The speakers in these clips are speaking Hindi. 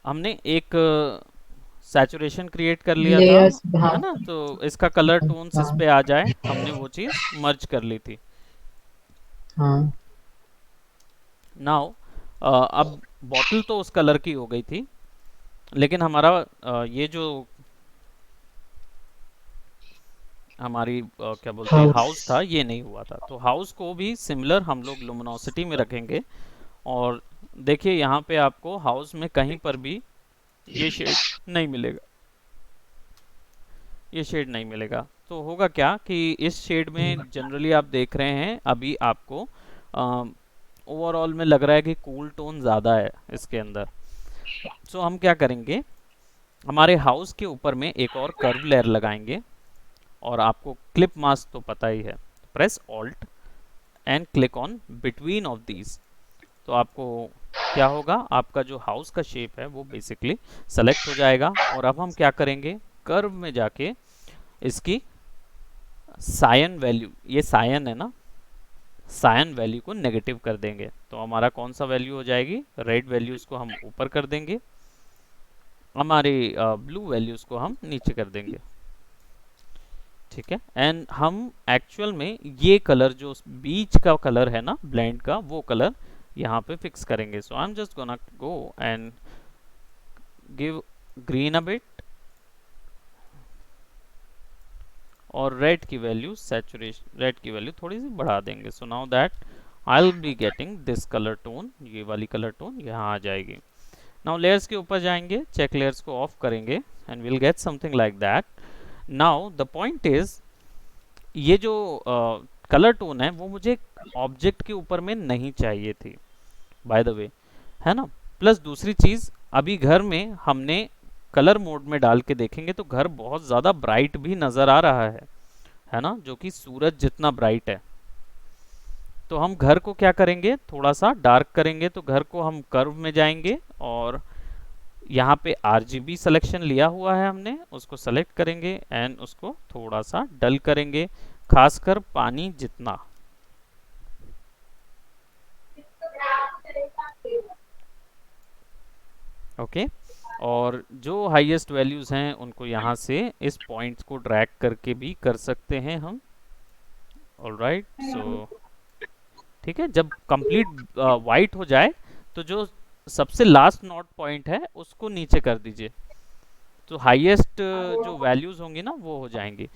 हमने एक सैचुरेशन क्रिएट कर लिया था, लेयर्स, हाँ। है ना, तो इसका कलर टोन्स इस हाँ। पे आ जाए, हमने वो चीज़ मर्ज कर ली थी। हाँ। नाउ अब बॉटल तो उस कलर की हो गई थी, लेकिन हमारा ये जो हमारी क्या बोलते हैं हाउस। हाउस था, ये नहीं हुआ था। तो हाउस को भी सिमिलर हम लोग लुमिनोसिटी में रखेंगे। और देखिए यहाँ पे आपको हाउस में कहीं पर भी ये शेड नहीं मिलेगा, ये शेड नहीं मिलेगा। तो होगा क्या कि इस शेड में जनरली आप देख रहे हैं अभी आपको ओवरऑल में लग रहा है कि कूल टोन ज़्यादा है इसके अंदर। सो हम क्या करेंगे, हमारे हाउस के ऊपर में एक और कर्व लेयर लगाएंगे। और आपको क्लिप मास्क तो पता ही है, press alt and click on between of these. तो आपको क्या होगा, आपका जो हाउस का शेप है वो बेसिकली सेलेक्ट हो जाएगा। और अब हम क्या करेंगे, कर्व में जाके इसकी सायन वैल्यू, ये सायन है ना, सायन वैल्यू को नेगेटिव कर देंगे। तो हमारा कौन सा वैल्यू हो जाएगी, रेड वैल्यूज को हम ऊपर कर देंगे, हमारे ब्लू वैल्यूज को हम नीचे कर देंगे। ठीक है, एंड हम एक्चुअल में ये कलर जो बीच का कलर है ना ब्लेंड का, वो कलर यहाँ पे फिक्स करेंगे। So I am just gonna go and give green a bit, और रेड की वैल्यू, सैचुरेशन रेड की वैल्यू थोड़ी सी बढ़ा देंगे। So now that I will be getting this colour tone, ये वाली कलर टोन यहाँ आ जाएगी। नाउ लेयर्स के ऊपर जाएंगे, चेक लेयर्स को ऑफ करेंगे and will get something like that. Now the point is, ये जो कलर टोन है वो मुझे ऑब्जेक्ट के ऊपर में नहीं चाहिए थी, बाय द वे, है ना। प्लस दूसरी चीज, अभी घर में हमने कलर मोड में डाल के देखेंगे तो घर बहुत ज्यादा ब्राइट भी नजर आ रहा है ना, जो कि सूरज जितना ब्राइट है। तो हम घर को क्या करेंगे, थोड़ा सा डार्क करेंगे। तो घर को हम कर्व में जाएंगे और यहाँ पे आरजीबी सिलेक्शन लिया हुआ है हमने, उसको सेलेक्ट करेंगे एंड उसको थोड़ा सा डल करेंगे, खासकर पानी जितना। ओके, और जो हाईएस्ट वैल्यूज हैं उनको यहाँ से इस पॉइंट्स को ड्रैग करके भी कर सकते हैं हम। ऑलराइट, सो ठीक है, जब कंप्लीट वाइट हो जाए तो जो सबसे लास्ट नोट पॉइंट है उसको नीचे कर दीजिए, तो हाईएस्ट जो वैल्यूज होंगी ना वो हो जाएंगी।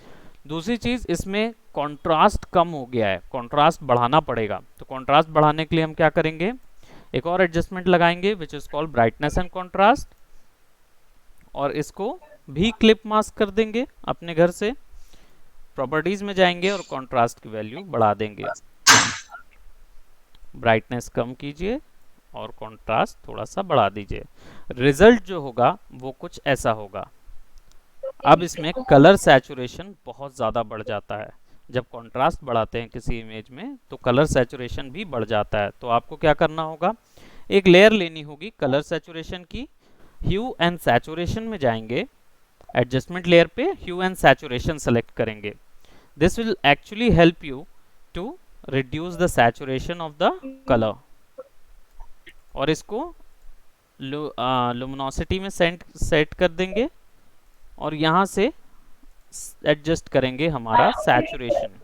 दूसरी चीज, इसमें कंट्रास्ट कम हो गया है, कंट्रास्ट बढ़ाना पड़ेगा। तो कंट्रास्ट बढ़ाने के लिए हम क्या करेंगे, एक और एडजस्टमेंट लगाएंगे which is called brightness and contrast, और इसको भी क्लिप मास्क कर देंगे अपने घर से। प्रॉपर्टीज में जाएंगे और कंट्रास्ट की वैल्यू बढ़ा देंगे, ब्राइटनेस कम कीजिए और कंट्रास्ट थोड़ा सा बढ़ा दीजिए। रिजल्ट जो होगा वो कुछ ऐसा होगा। अब इसमें कलर सैचुरेशन बहुत ज़्यादा बढ़ जाता है, जब कंट्रास्ट बढ़ाते हैं किसी इमेज में तो कलर सैचुरेशन भी बढ़ जाता है। तो आपको क्या करना होगा, एक लेयर लेनी होगी कलर सैचुरेशन की, ह्यू एंड सैचुरेशन में जाएंगे, एडजस्टमेंट लेयर पे ह्यू एंड सैचुरेशन सेलेक्ट करेंगे। This will actually help you to reduce the saturation of the colour. और इसको लुमिनोसिटी में सेट कर देंगे और यहाँ से एडजस्ट करेंगे हमारा सैचुरेशन।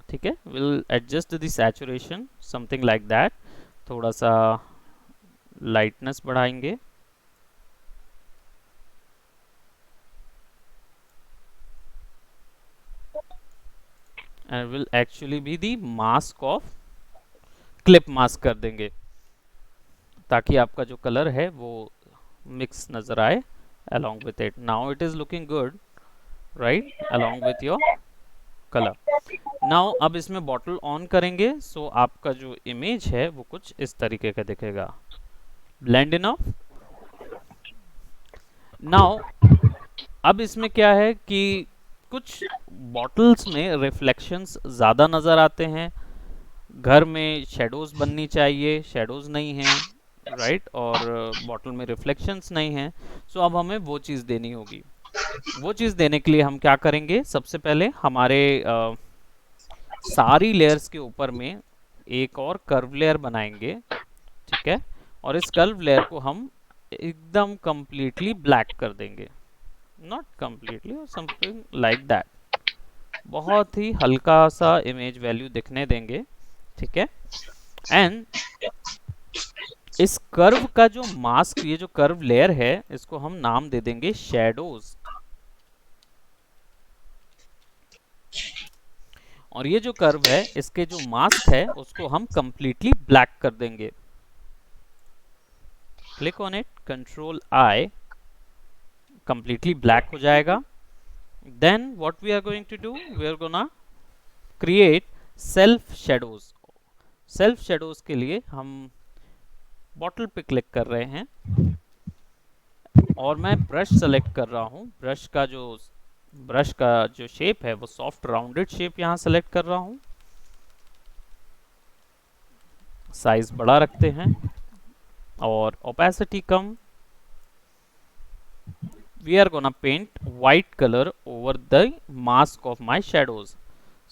ठीक है, will adjust the saturation something like that, थोड़ा सा लाइटनेस बढ़ाएंगे। And will actually be the mask of, clip mask कर देंगे ताकि आपका जो कलर है वो मिक्स नजर आए along with it. Now it is looking good, right, along with your color. Now अब इसमें बॉटल ऑन करेंगे, सो आपका जो इमेज है वो कुछ इस तरीके का दिखेगा, ब्लेंड इनफ। नाउ अब इसमें क्या है कि कुछ बॉटल्स में रिफ्लेक्शंस ज़्यादा नज़र आते हैं, घर में शेडोज बननी चाहिए, शेडोज नहीं हैं, राइट, और बॉटल में रिफ्लेक्शंस नहीं हैं। सो अब हमें वो चीज़ देनी होगी। वो चीज़ देने के लिए हम क्या करेंगे, सबसे पहले हमारे सारी लेयर्स के ऊपर में एक और कर्व लेयर बनाएंगे। ठीक है, और इस कर्व लेयर को हम एकदम कंप्लीटली ब्लैक कर देंगे, not completely, something like that. बहुत ही हल्का सा इमेज वैल्यू दिखने देंगे, ठीक है। एंड इस कर्व का जो मास्क, ये जो कर्व लेयर है, इसको हम नाम दे देंगे शैडोज। और ये जो कर्व है, इसके जो मास्क है उसको हम कंप्लीटली ब्लैक कर देंगे। Click on it, control I, completely black हो जाएगा। Then what we are going to do, we are gonna create self shadows. Self shadows के लिए हम बॉटल पे क्लिक कर रहे हैं और मैं ब्रश सेलेक्ट कर रहा हूँ। ब्रश का जो शेप है वो सॉफ्ट राउंडेड शेप यहाँ सेलेक्ट कर रहा हूँ। साइज बड़ा रखते हैं और ओपेसिटी कम। We are gonna paint white colour over the mask of my shadows.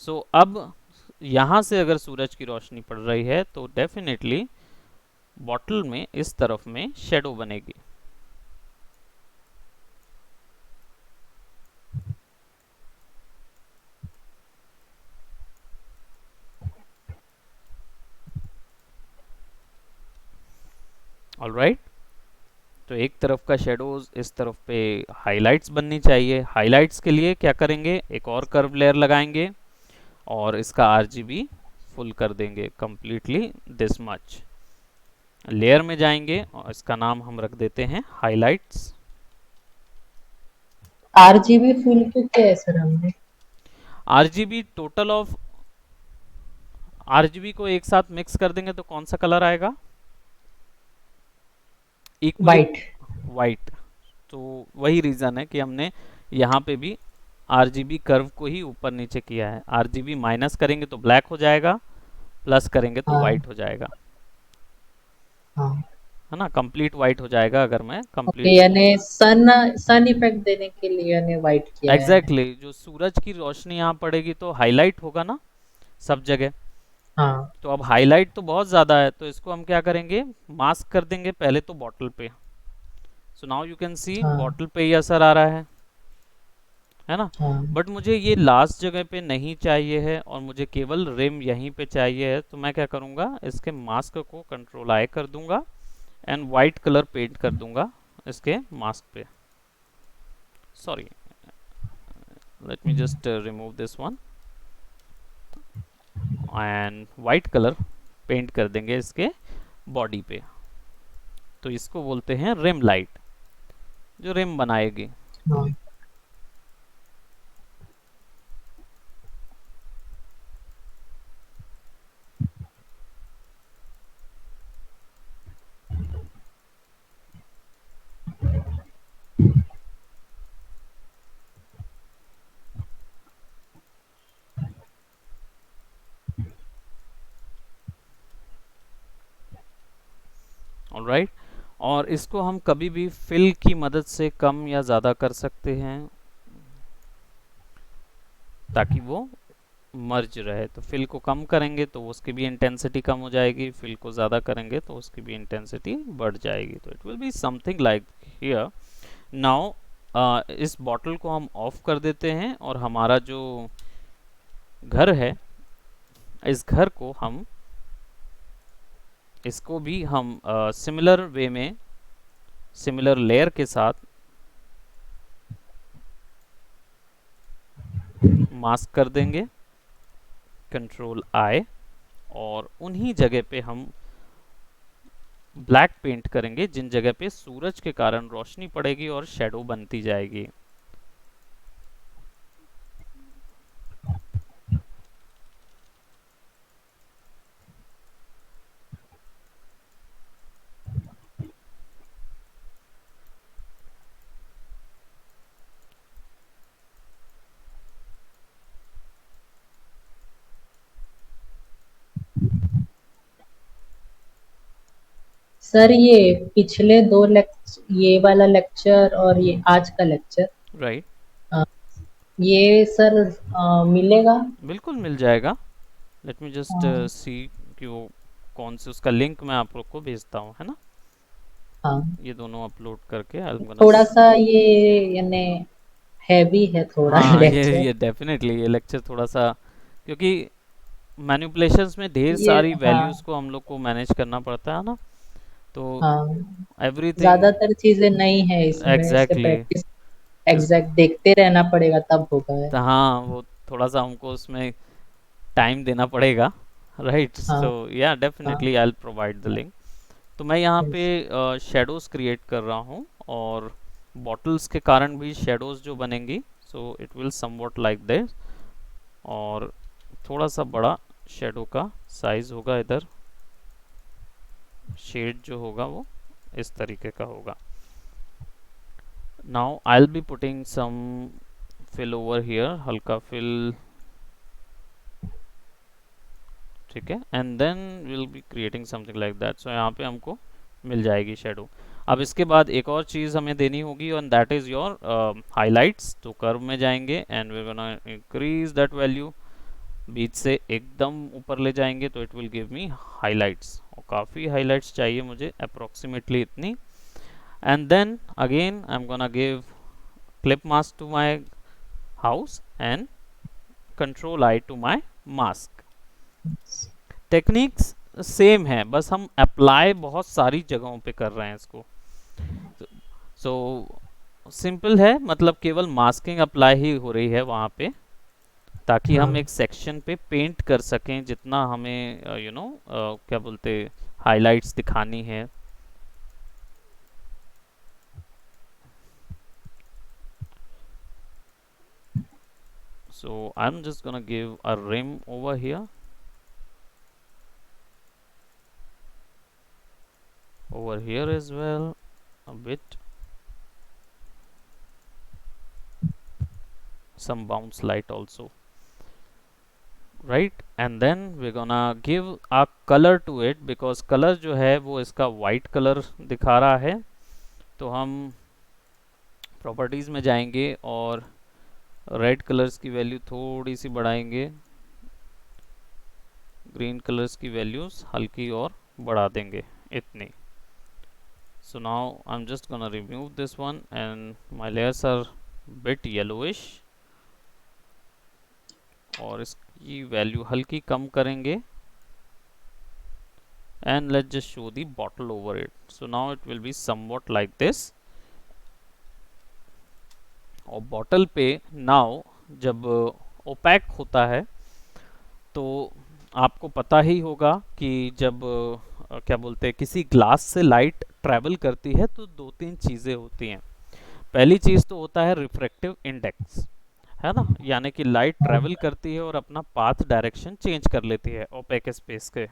So अब यहाँ से अगर सूरज की रोशनी पड़ रही है तो डेफिनेटली बॉटल में इस तरफ में शेडो बनेगी। ऑलराइट, तो एक तरफ का शेडोज इस तरफ पे हाइलाइट्स बननी चाहिए। हाइलाइट्स के लिए क्या करेंगे, एक और कर्व लेयर लगाएंगे और इसका आरजीबी फुल कर देंगे कंप्लीटली दिस मच। लेयर में जाएंगे और इसका नाम हम रख देते हैं हाइलाइट्स। आरजीबी फुल क्यों किया है सर हमने? आरजीबी टोटल ऑफ आरजीबी को एक साथ मिक्स कर देंगे तो कौन सा कलर आएगा, इक्वली वाइट। वाइट। तो वही रीज़न है कि हमने यहाँ पे भी आरजीबी कर्व को ही ऊपर नीचे किया है। आरजीबी माइनस करेंगे तो ब्लैक हो जाएगा, प्लस करेंगे तो हाँ वाइट हो जाएगा, हाँ। है ना। कंप्लीट वाइट हो जाएगा अगर मैं ओके, कंप्लीट। यानी सन सन इफेक्ट देने के लिए यानी वाइट किया है। एग्जैक्टली जो सूरज की रोशनी यहाँ पड़ेगी तो हाईलाइट होगा ना सब जगह। हाँ तो अब हाईलाइट तो बहुत ज़्यादा है, तो इसको हम क्या करेंगे, मास्क कर देंगे पहले तो बॉटल पे। So now you can see हाँ बॉटल पे ही असर आ रहा है ना। हाँ। बट मुझे ये लास्ट जगह पे नहीं चाहिए है और मुझे केवल रिम यहीं पे चाहिए है, तो मैं क्या करूँगा, इसके मास्क को कंट्रोल आई कर दूंगा एंड वाइट कलर पेंट कर दूंगा इसके मास्क पे। Sorry, let me just remove this one and white colour paint कर देंगे इसके बॉडी पे। तो इसको बोलते हैं रिम लाइट, जो रिम बनाएगी। हाँ। ऑलराइट, और इसको हम कभी भी फिल की मदद से कम या ज़्यादा कर सकते हैं ताकि वो मर्ज रहे। तो फिल को कम करेंगे तो उसकी भी इंटेंसिटी कम हो जाएगी, फिल को ज़्यादा करेंगे तो उसकी भी इंटेंसिटी बढ़ जाएगी। तो it will be something like here. Now इस बॉटल को हम ऑफ कर देते हैं और हमारा जो घर है, इस घर को हम, इसको भी हम सिमिलर वे में, सिमिलर लेयर के साथ मास्क कर देंगे, कंट्रोल आई, और उन्हीं जगह पे हम ब्लैक पेंट करेंगे जिन जगह पे सूरज के कारण रोशनी पड़ेगी और शेडो बनती जाएगी। सर ये पिछले दो लेक्चर, ये वाला लेक्चर और ये आज का लेक्चर, राइट, ये सर मिलेगा? बिल्कुल मिल जाएगा। लेट मी जस्ट हाँ सी कि वो कौन से, उसका लिंक मैं आप लोग को भेजता हूँ, है ना। हाँ, ये दोनों अपलोड करके आई एम गोना। थोड़ा सा ये यानी हैवी है थोड़ा हाँ लेक्चर। ये डेफिनेटली ये लेक्चर थोड़ा सा, क्योंकि मैनिपुलेशंस में ढेर ये सारी वैल्यूज़ हाँ को हम लोग को मैनेज करना पड़ता है ना, तो हाँ, एवरीथिंग। ज्यादातर चीजें नई है इसमें, इसे एग्जैक्टली प्रैक्टिस इस एग्जैक्ट देखते रहना पड़ेगा तब होगा है। हाँ वो थोड़ा सा हमको उसमें टाइम देना पड़ेगा, राइट। हाँ सो या हाँ, definitely I will provide the link. तो मैं यहाँ पे yes, शेडोज़ क्रिएट कर रहा हूँ, और बॉटल्स के कारण भी शेडोज़ जो बनेंगी, so it will somewhat like this. और थोड़ा सा बड़ा शेडो का साइज होगा इधर, शेड जो होगा वो इस तरीके का होगा। Now I will be putting some fill over here, हल्का फिल, ठीक है, and then will be creating something like that. So यहाँ पे हमको मिल जाएगी शेडो। अब इसके बाद एक और चीज़ हमें देनी होगी, और दैट इज़ योर हाइलाइट्स। तो कर्व में जाएंगे and we gonna increase that value, बीच से एकदम ऊपर ले जाएंगे तो it will give me highlights, और काफ़ी हाइलाइट्स चाहिए मुझे, अप्रोक्सीमेटली इतनी। And then again I am gonna give clip mask to my house and control I to my mask। Techniques same है, बस हम अप्लाई बहुत सारी जगहों पे कर रहे हैं इसको। सो सिंपल है, मतलब केवल मास्किंग अप्लाई ही हो रही है वहाँ पे, ताकि हम हाँ, एक सेक्शन पे पेंट कर सकें जितना हमें क्या बोलते हाइलाइट्स दिखानी है। So I am just gonna give a rim over here, over here as well a bit, some bounce light also, right। and then we're gonna give a color to it, because color जो है वो इसका white color दिखा रहा है। तो हम प्रॉपर्टीज में जाएंगे और रेड कलर्स की वैल्यू थोड़ी सी बढ़ाएंगे, ग्रीन कलर्स की वैल्यूज हल्की और बढ़ा देंगे, इतनी। so now I'm just gonna remove this one, and my layers are bit yellowish, और इसकी वैल्यू हल्की कम करेंगे, and let's just show the bottle over it। so now it will be somewhat like this। और बॉटल पे नाउ जब ओपैक होता है, तो आपको पता ही होगा कि जब क्या बोलते हैं किसी ग्लास से लाइट ट्रैवल करती है तो दो तीन चीज़ें होती हैं। पहली चीज़ तो होता है रिफ्रैक्टिव इंडेक्स, है ना, यानी कि लाइट ट्रैवल करती है और अपना पाथ डायरेक्शन चेंज कर लेती है ओपेक स्पेस के।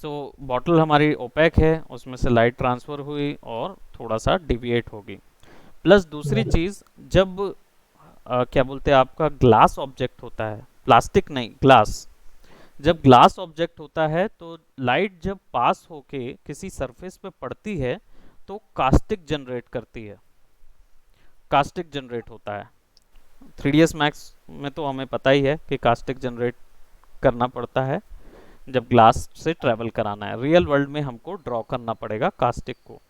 सो बॉटल हमारी ओपेक है, उसमें से लाइट ट्रांसफ़र हुई और थोड़ा सा डिविएट होगी। प्लस दूसरी चीज़, जब क्या बोलते हैं आपका ग्लास ऑब्जेक्ट होता है, प्लास्टिक नहीं ग्लास, जब ग्लास ऑब्जेक्ट होता है तो लाइट जब पास होके किसी सरफेस पे पड़ती है तो कास्टिक जनरेट करती है, कास्टिक जनरेट होता है। 3ds मैक्स में तो हमें पता ही है कि कास्टिक जनरेट करना पड़ता है जब ग्लास से ट्रेवल कराना है। रियल वर्ल्ड में हमको ड्रॉ करना पड़ेगा कास्टिक को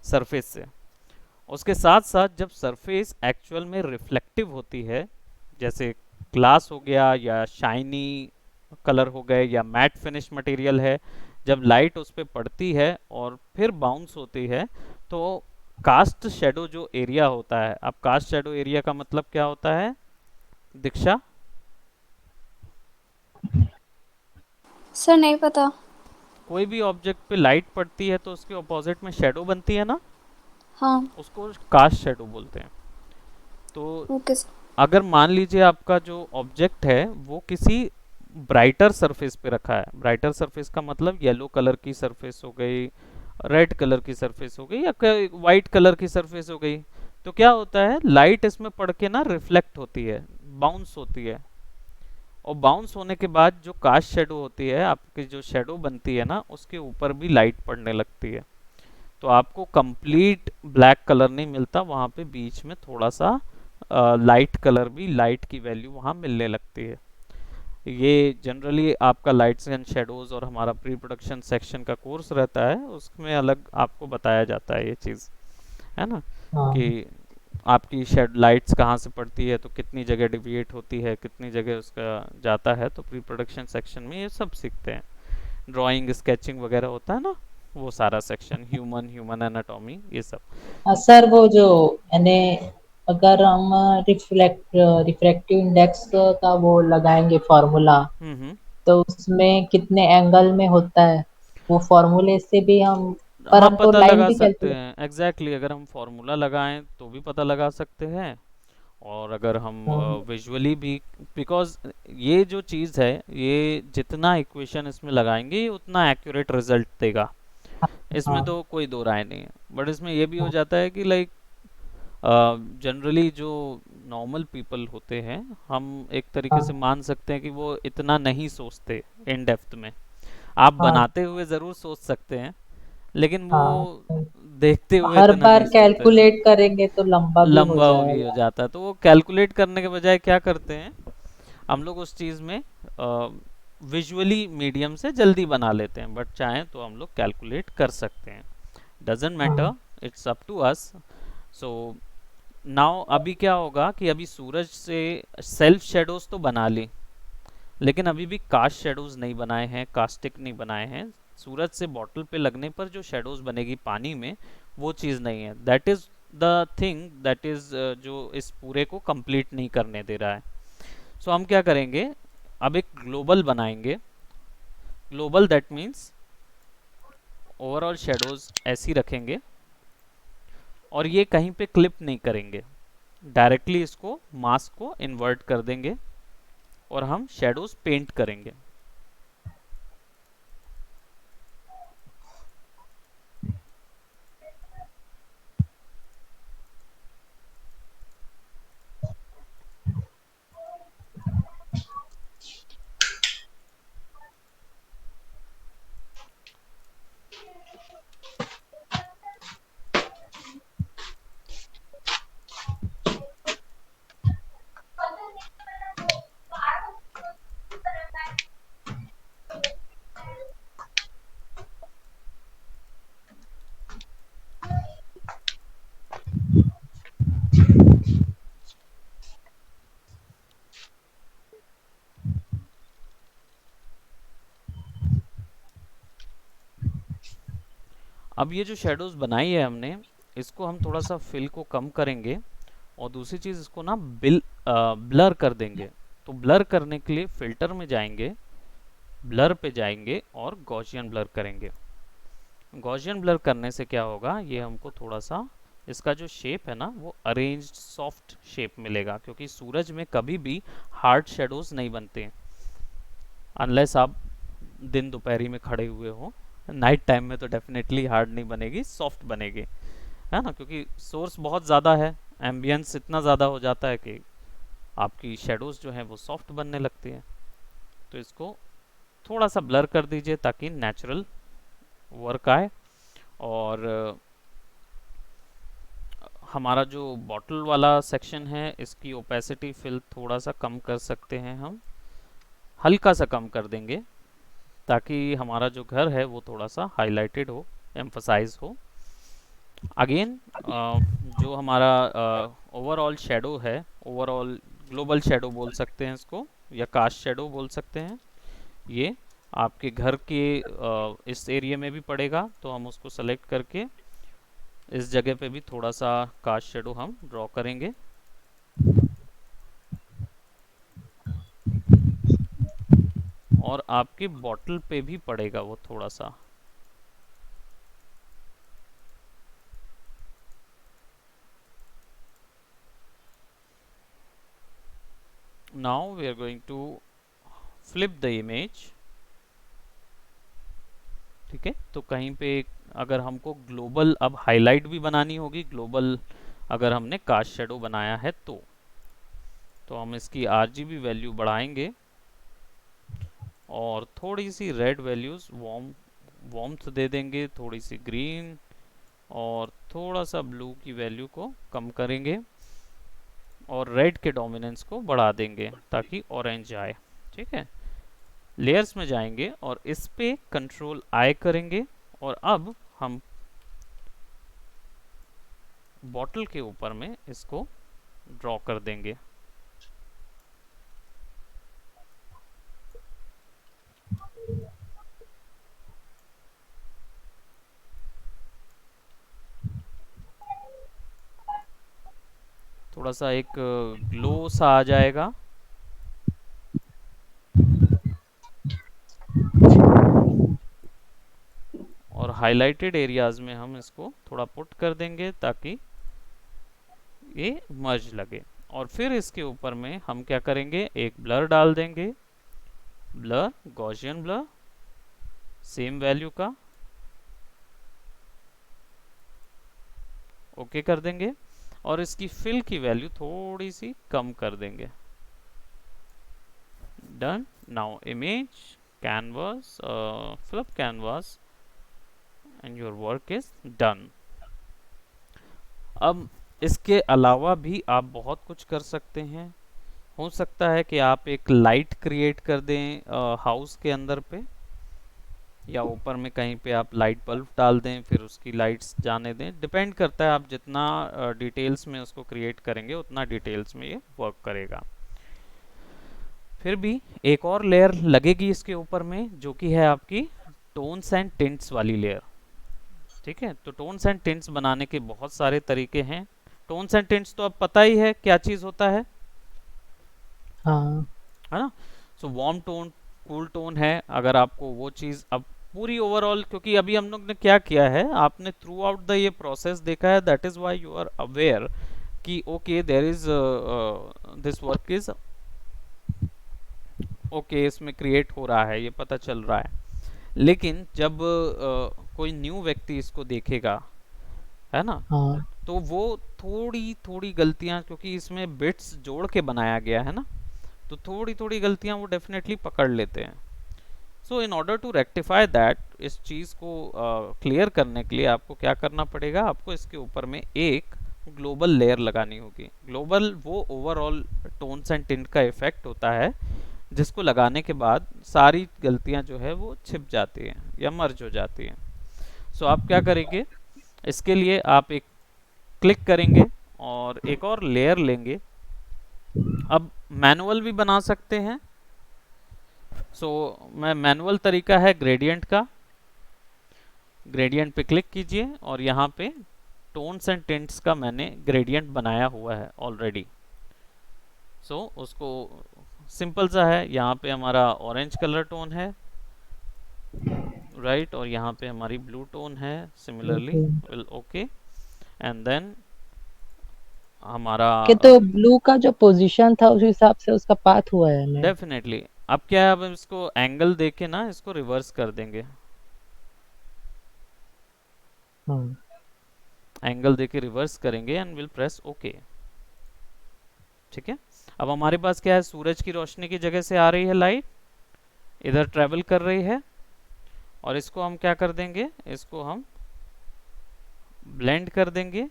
सरफेस से। उसके साथ साथ जब सरफेस एक्चुअल में रिफ्लेक्टिव होती है, जैसे ग्लास हो गया या शाइनी कलर हो गए या मैट फिनिश मटेरियल है, जब लाइट उस पर पड़ती है और फिर बाउंस होती है, तो कास्ट शेडो जो एरिया होता है, अब कास्ट शेडो एरिया का मतलब क्या होता है दीक्षा? सर नहीं पता। कोई भी ऑब्जेक्ट पे लाइट पड़ती है तो उसके ऑपोजिट में शेडो बनती है ना, हाँ। उसको कास्ट शेडो बोलते हैं। तो ओके सर। अगर मान लीजिए आपका जो ऑब्जेक्ट है वो किसी ब्राइटर सरफेस पे रखा है, ब्राइटर सरफेस का मतलब येलो कलर की सरफेस हो गई, रेड कलर की सरफेस हो गई, या वाइट कलर की सरफेस हो गई, तो क्या होता है लाइट इसमें पड़ के ना रिफ्लेक्ट होती है, बाउंस होती है। और बाउंस होने के बाद जो कास्ट शेडो होती है, आपकी जो शेडो बनती है ना, उसके ऊपर भी लाइट पड़ने लगती है। तो आपको कंप्लीट ब्लैक कलर नहीं मिलता, वहाँ पे बीच में थोड़ा सा लाइट कलर भी, लाइट की वैल्यू वहाँ मिलने लगती है। ये जनरली आपका लाइट्स एंड शेडोज़ और हमारा प्री प्रोडक्शन सेक्शन का कोर्स रहता है, उसमें अलग आपको बताया जाता है ये चीज़, है ना, कि हाँ आपकी शेड लाइट्स कहाँ से पड़ती है, तो कितनी जगह डिविएट होती है, कितनी जगह उसका जाता है, तो प्री प्रोडक्शन सेक्शन में ये सब सीखते हैं। ड्राइंग स्केचिंग वगैरह होता है ना, वो सारा सेक्शन, ह्यूमन ह्यूमन एनाटॉमी, ये सब। सर वो जो यानी अगर हम रिफ्रैक्टिव इंडेक्स का वो लगाएंगे फॉर्मूला, हम्म। तो उसमें कितने एंगल में होता है, वो फॉर्मूले से भी हम, पर हाँ, हम तो पता लाइन लगा भी सकते कैलकुलेट। हैं एग्जैक्टली, अगर हम फार्मूला लगाएं तो भी पता लगा सकते हैं, और अगर हम हाँ विजुअली भी, बिकॉज ये जो चीज़ है, ये जितना इक्वेशन इसमें लगाएंगे ये उतना एक्यूरेट रिजल्ट देगा, इसमें हाँ तो कोई दो राय नहीं है। बट इसमें ये भी हो हाँ जाता है कि लाइक जनरली जो नॉर्मल पीपल होते हैं, हम एक तरीके से हाँ मान सकते हैं कि वो इतना नहीं सोचते इन डेप्थ में। आप हाँ बनाते हुए ज़रूर सोच सकते हैं, लेकिन वो हाँ। देखते हुए हर इतना बार नहीं सोचते। कैलकुलेट करेंगे तो लंबा भी हो लंबा भी हो जाएगा। जाता है, तो वो कैलकुलेट करने के बजाय क्या करते हैं, हम लोग उस चीज़ में विजुअली मीडियम से जल्दी बना लेते हैं, बट चाहें तो हम लोग कैलकुलेट कर सकते हैं, डजेंट मैटर, हाँ it's up to us. So now अभी क्या होगा कि अभी सूरज से सेल्फ शेडोज तो बना ली, लेकिन अभी भी कास्ट शेडोज नहीं बनाए हैं, कास्टिक नहीं बनाए हैं। सूरज से बॉटल पे लगने पर जो शेडोज बनेगी पानी में, वो चीज़ नहीं है, that is the thing that is जो इस पूरे को कंप्लीट नहीं करने दे रहा है। सो हम क्या करेंगे, अब एक ग्लोबल बनाएंगे। Global that means overall shadows ऐसी रखेंगे, और ये कहीं पे क्लिप नहीं करेंगे, डायरेक्टली इसको मास्क को इन्वर्ट कर देंगे, और हम शेडोज पेंट करेंगे। अब ये जो शेडोज बनाई है हमने, इसको हम थोड़ा सा फिल को कम करेंगे, और दूसरी चीज़ इसको ना ब्लर कर देंगे। तो ब्लर करने के लिए फिल्टर में जाएंगे, ब्लर पे जाएंगे और गॉसियन ब्लर करेंगे। गॉसियन ब्लर करने से क्या होगा, ये हमको थोड़ा सा इसका जो शेप है ना वो अरेंज्ड सॉफ्ट शेप मिलेगा, क्योंकि सूरज में कभी भी हार्ड शेडोज नहीं बनते हैं, अनलेस आप दिन दोपहरी में खड़े हुए हो। नाइट टाइम में तो डेफिनेटली हार्ड नहीं बनेगी, सॉफ्ट बनेगी, है ना, क्योंकि सोर्स बहुत ज़्यादा है, एम्बियंस इतना ज़्यादा हो जाता है कि आपकी शेडोज जो हैं वो सॉफ्ट बनने लगती हैं। तो इसको थोड़ा सा ब्लर कर दीजिए ताकि नेचुरल वर्क आए। और हमारा जो बॉटल वाला सेक्शन है, इसकी ओपेसिटी फिल थोड़ा सा कम कर सकते हैं हम, हल्का सा कम कर देंगे, ताकि हमारा जो घर है वो थोड़ा सा हाईलाइटेड हो, एम्फसाइज हो। अगेन जो हमारा ओवरऑल शेडो है, ओवरऑल ग्लोबल शेडो बोल सकते हैं इसको, या कास्ट शेडो बोल सकते हैं, ये आपके घर के इस एरिया में भी पड़ेगा, तो हम उसको सेलेक्ट करके इस जगह पे भी थोड़ा सा कास्ट शेडो हम ड्रॉ करेंगे। और आपके बॉटल पे भी पड़ेगा वो थोड़ा सा। Now we are going to flip the image. ठीक है, तो कहीं पे अगर हमको ग्लोबल अब हाईलाइट भी बनानी होगी, ग्लोबल अगर हमने कास्ट शेडो बनाया है तो हम इसकी आरजीबी वैल्यू बढ़ाएंगे, और थोड़ी सी रेड वैल्यूज वार्मथ दे देंगे, थोड़ी सी ग्रीन, और थोड़ा सा ब्लू की वैल्यू को कम करेंगे, और रेड के डोमिनेंस को बढ़ा देंगे ताकि ऑरेंज आए। ठीक है, लेयर्स में जाएंगे और इस पे कंट्रोल आई करेंगे और अब हम बॉटल के ऊपर में इसको ड्रॉ कर देंगे। थोड़ा सा एक ग्लो सा आ जाएगा। और हाइलाइटेड एरियाज में हम इसको थोड़ा पुट कर देंगे ताकि ये मर्ज लगे। और फिर इसके ऊपर में हम क्या करेंगे, एक ब्लर डाल देंगे, blur Gaussian blur same value का, ओके कर देंगे और इसकी फिल की वैल्यू थोड़ी सी कम कर देंगे। Done. Now image canvas, fill up canvas and your work is done. अब इसके अलावा भी आप बहुत कुछ कर सकते हैं। हो सकता है कि आप एक लाइट क्रिएट कर दें हाउस के अंदर पे, या ऊपर में कहीं पे आप लाइट बल्ब डाल दें, फिर उसकी लाइट्स जाने दें। डिपेंड करता है आप जितना डिटेल्स में उसको क्रिएट करेंगे उतना डिटेल्स में ये वर्क करेगा। फिर भी एक और लेयर लगेगी इसके ऊपर में, जो कि है आपकी टोन्स एंड टिंट्स वाली लेयर। ठीक है, तो टोन्स एंड टिंट्स बनाने के बहुत सारे तरीके हैं। टोन्स एंड टिंट्स तो अब पता ही है क्या चीज़ होता है हाँ ना। So warm tone, cool tone है। अगर आपको वो चीज़ अब पूरी ओवरऑल, क्योंकि अभी हम लोग ने क्या किया है, आपने थ्रू आउट द ये प्रोसेस देखा है, that is why you are aware कि okay there is this work is okay, इसमें क्रिएट हो रहा है, ये पता चल रहा है। लेकिन जब कोई न्यू व्यक्ति इसको देखेगा, है ना, हाँ तो वो थोड़ी थोड़ी गलतियां, क्योंकि इसमें बिट्स जोड़ के बनाया गया है ना, तो थोड़ी थोड़ी गलतियां वो डेफिनेटली पकड़ लेते हैं। So in order to rectify that, इस चीज़ को क्लियर करने के लिए आपको क्या करना पड़ेगा, आपको इसके ऊपर में एक ग्लोबल लेयर लगानी होगी। ग्लोबल वो ओवरऑल टोन्स एंड टिंट का इफेक्ट होता है, जिसको लगाने के बाद सारी गलतियां जो है वो छिप जाती हैं या मर्ज हो जाती हैं। सो आप क्या करेंगे, इसके लिए आप एक क्लिक करेंगे और एक और लेयर लेंगे। अब मैनुअल भी बना सकते हैं। सो मैं मैनुअल तरीका है ग्रेडियंट का, ग्रेडियंट पे क्लिक कीजिए और यहाँ पे टोन्स एंड टिंट्स का मैंने ग्रेडियंट बनाया हुआ है ऑलरेडी। सो उसको सिंपल सा है, यहाँ पे हमारा ऑरेंज कलर टोन है, राइट, और यहाँ पे हमारी ब्लू टोन है similarly, will okay. And then हमारा कि तो ब्लू का जो पोजीशन था उस हिसाब से उसका पाथ हुआ है हमें। डेफिनेटली। अब क्या है, अब इसको एंगल देके ना इसको रिवर्स कर देंगे, हाँ एंगल देके रिवर्स करेंगे एंड विल प्रेस ओके। ठीक है, अब हमारे पास क्या है, सूरज की रोशनी की जगह से आ रही है लाइट, इधर ट्रेवल कर रही है, और इसको हम क्या कर देंगे, इसको हम ब्लेंड कर देंगे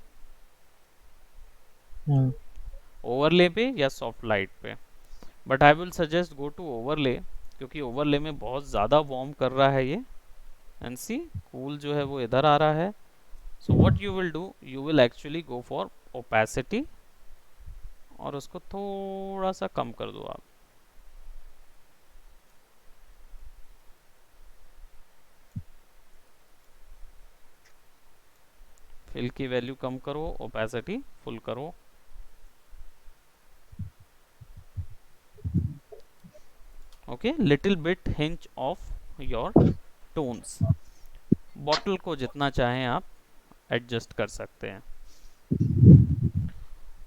हाँ ओवरले पे या सॉफ्ट लाइट पे। But I will suggest go to overlay, क्योंकि ओवरले में बहुत ज़्यादा वार्म कर रहा है ये। एंड सी कूल जो है वो इधर आ रहा है। So what you will do, you will actually go for opacity और उसको थोड़ा सा कम कर दो आप। फिल की वैल्यू कम करो, ओपेसिटी फुल करो। Okay, little bit hints of your tones. Bottle को जितना चाहें आप एडजस्ट कर सकते हैं।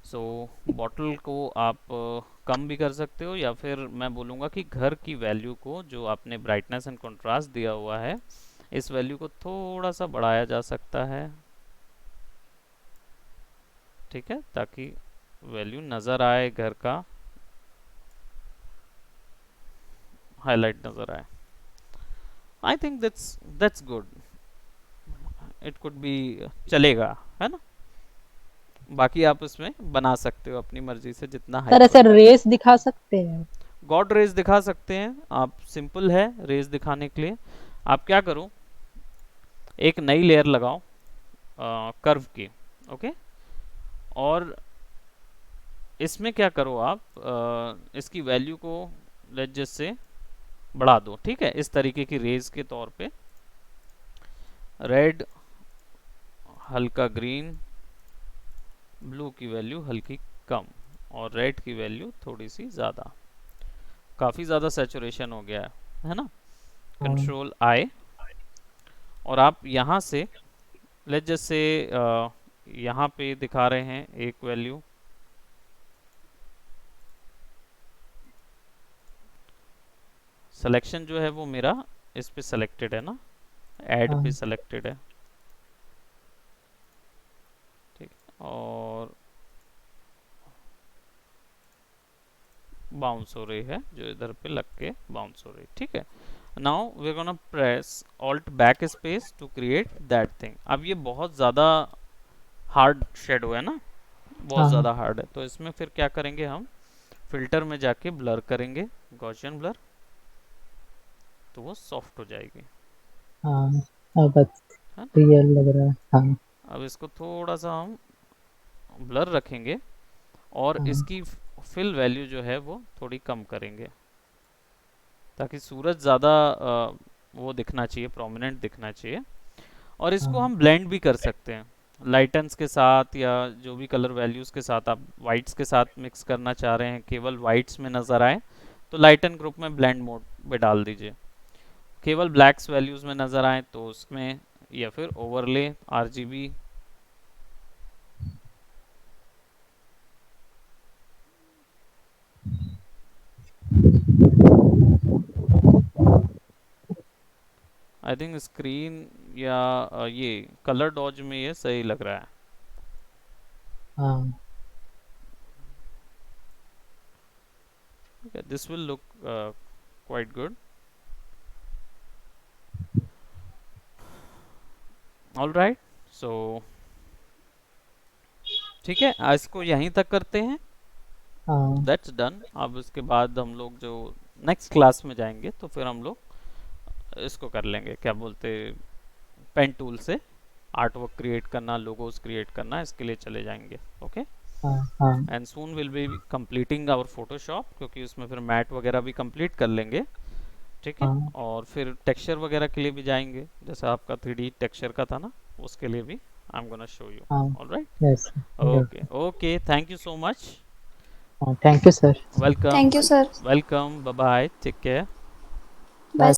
सो बॉटल को आप कम भी कर सकते हो, या फिर मैं बोलूँगा कि घर की वैल्यू को, जो आपने ब्राइटनेस एंड कंट्रास्ट दिया हुआ है, इस वैल्यू को थोड़ा सा बढ़ाया जा सकता है। ठीक है, ताकि वैल्यू नज़र आए, घर का हाईलाइट नज़र आए। I think that's good, it could be, चलेगा, है ना। बाकी आप इसमें बना सकते हो अपनी मर्जी से जितना सर हाइपर। ऐसे रेस दिखा सकते हैं। गॉड रेज दिखा सकते हैं आप, सिंपल है रेज दिखाने के लिए। आप क्या करो, एक नई लेयर लगाओ कर्व की, ओके। और इसमें क्या करो आप, इसकी वैल्यू को लेट जस्ट से बढ़ा दो, ठीक है, इस तरीके की रेज के तौर पे। रेड हल्का ग्रीन, ब्लू की वैल्यू हल्की कम, और रेड की वैल्यू थोड़ी सी ज़्यादा। काफ़ी ज़्यादा सैचुरेशन हो गया है ना। हाँ कंट्रोल आई, और आप यहाँ से लेट जस्ट से यहाँ पे दिखा रहे हैं एक वैल्यू, सिलेक्शन जो है वो मेरा इस पे सेलेक्टेड है ना, ऐड पे हाँ सेलेक्टेड है, ठीक। और बाउंस हो रही है, जो इधर पे लग के बाउंस हो रही है, ठीक है। Now we gonna press alt back space to create that thing. अब ये बहुत ज़्यादा हार्ड शेडो है ना, बहुत हाँ ज़्यादा हार्ड है, तो इसमें फिर क्या करेंगे हम, फिल्टर में जाके ब्लर करेंगे, गॉसियन ब्लर, तो वो सॉफ्ट हो जाएगी, हाँ। अब है ना। रियल लग रहा है। हाँ अब इसको थोड़ा सा हम ब्लर रखेंगे, और हाँ इसकी फिल वैल्यू जो है वो थोड़ी कम करेंगे, ताकि सूरज ज़्यादा वो दिखना चाहिए, प्रोमिनेंट दिखना चाहिए। और इसको हाँ हम ब्लेंड भी कर सकते हैं लाइटन्स के साथ, या जो भी कलर वैल्यूज़ के साथ आप वाइट्स के साथ मिक्स करना चाह रहे हैं, केवल वाइट्स में नज़र आए, तो लाइटन ग्रुप में ब्लेंड मोड में डाल दीजिए। केवल ब्लैक्स वैल्यूज़ में नज़र आए तो उसमें, या फिर overlay RGB. I think screen या ये कलर डॉज में ये सही लग रहा है। हाँ Okay, this will look quite good. All right, so ठीक है, आज इसको यहीं तक करते हैं, हाँ दैट्स डन। अब इसके बाद हम लोग जो नेक्स्ट क्लास में जाएंगे, तो फिर हम लोग इसको कर लेंगे, क्या बोलते, पेन टूल से आर्ट वर्क क्रिएट करना, लोगोस क्रिएट करना, इसके लिए चले जाएंगे, ओके। हाँ हाँ and soon will be completing our Photoshop, क्योंकि उसमें फिर मैट वगैरह भी कंप्लीट कर लेंगे, ठीक है। हाँ और फिर टेक्सचर वगैरह के लिए भी जाएंगे, जैसा आपका 3D टेक्सचर का था ना, उसके लिए भी I am gonna show you. हाँ। Alright, yes okay okay, thank you so much, हाँ। Thank you sir. Welcome thank you sir. Welcome, bye bye, take care. Bye.